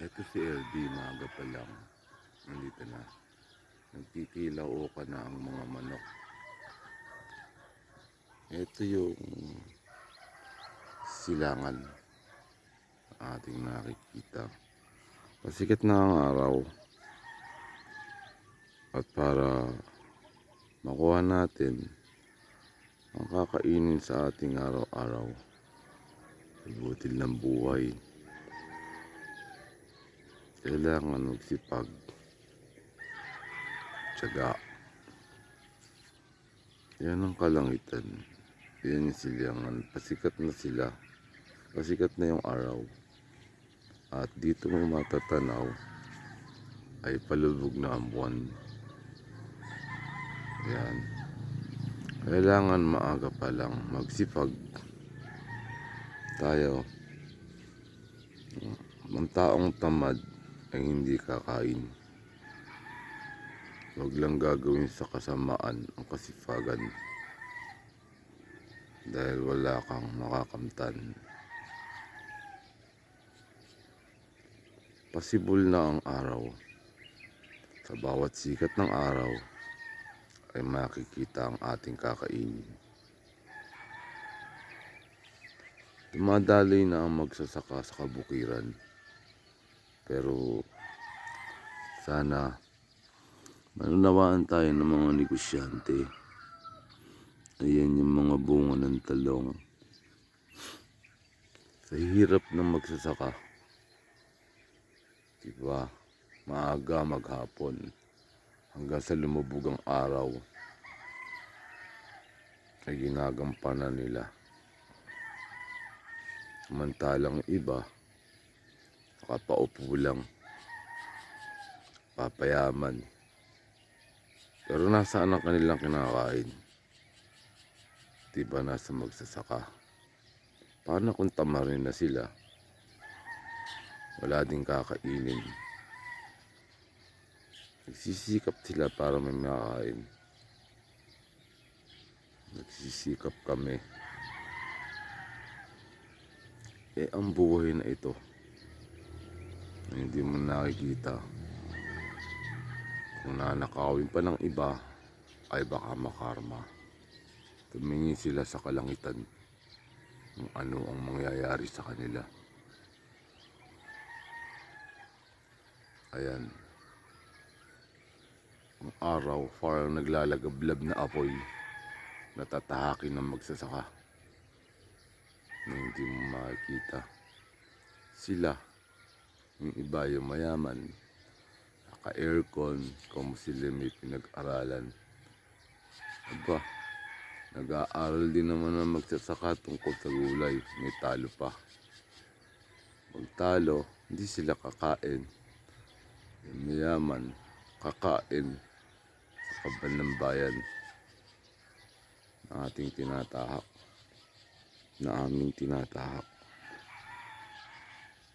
Eto si LB, maaga pa lang. Nandito na. Nagkikilaw ka na ang mga manok. Ito yung silangan ating nakikita. Pasikat na ang araw. At para makuha natin ang kakainin sa ating araw-araw, ibutil ng buhay, kailangan magsipag, tiyaga. Yan ang kalangitan. Yan yung silangan. Pasikat na sila. Pasikat na yung araw. At dito mo matatanaw ay palubog na ang buwan. Yan. Kailangan maaga pa lang magsipag tayo. Ang taong tamad ay hindi kakain. Huwag lang gagawin sa kasamaan ang kasipagan dahil wala kang makakamtan. Pasibol na ang araw. Sa bawat sikat ng araw ay makikita ang ating kakainin. Dumadaloy na ang magsasaka sa kabukiran. Pero sana manunawaan tayo ng mga negosyante. Ayan yung mga bunga ng talong. Sa hirap ng magsasaka, diba, maaga maghapon hanggang sa lumubog ang araw ay ginagampanan nila. Samantalang iba, nakapaupo lang, papayaman. Pero nasaan ang kanilang kinakain? Diba nasa magsasaka? Paano kung tamarin na sila? Wala ding kakainin. Nagsisikap sila para may makakain. Nagsisikap kami. Ang buhay na ito na hindi mo nakikita, kung nanakawin pa ng iba ay baka makarma. Tumingin sila sa kalangitan kung ano ang mangyayari sa kanila. Ayan, ang araw parang naglalagablab na apoy, natatahakin ng magsasaka na hindi mo makikita. Sila, yung iba yung mayaman, naka-aircon, kung sila may pinag-aralan. Aba, nag-aaral din naman ang magsasaka tungkol sa gulay, may talo pa. Pag talo, hindi sila kakain. Yung mayaman, kakain sa kaban ng bayan na ating tinatahak, na aming tinatahak.